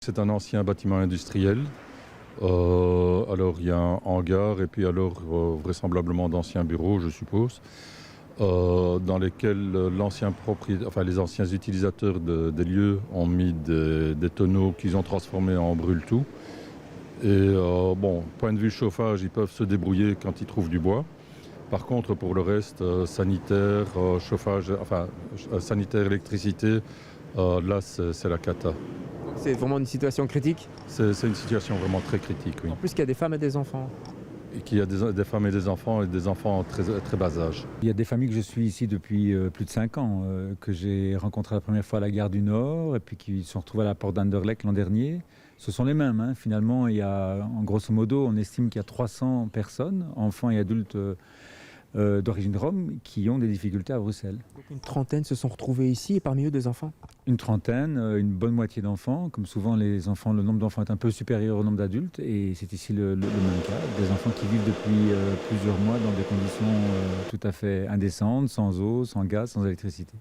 C'est un ancien bâtiment industriel. Alors il y a un hangar et puis alors vraisemblablement d'anciens bureaux, je suppose, dans lesquels les anciens utilisateurs des lieux ont mis des tonneaux qu'ils ont transformés en brûle-tout. Et point de vue chauffage, ils peuvent se débrouiller quand ils trouvent du bois. Par contre, pour le reste, sanitaire, chauffage, sanitaire, électricité, là c'est la cata. C'est vraiment une situation critique. C'est une situation vraiment très critique, oui. En plus qu'il y a des femmes et des enfants. Et qu'il y a des femmes et des enfants en très, très bas âge. Il y a des familles que je suis ici depuis plus de 5 ans, que j'ai rencontrées la première fois à la gare du Nord et puis qui se sont retrouvées à la porte d'Anderlecht l'an dernier. Ce sont les mêmes, hein. Finalement, il y a, en grosso modo, on estime qu'il y a 300 personnes, enfants et adultes d'origine rome, qui ont des difficultés à Bruxelles. Donc une trentaine se sont retrouvés ici et parmi eux des enfants. Une trentaine, une bonne moitié d'enfants. Comme souvent, les enfants, le nombre d'enfants est un peu supérieur au nombre d'adultes. Et c'est ici le même cas. Des enfants qui vivent depuis plusieurs mois dans des conditions tout à fait indécentes, sans eau, sans gaz, sans électricité.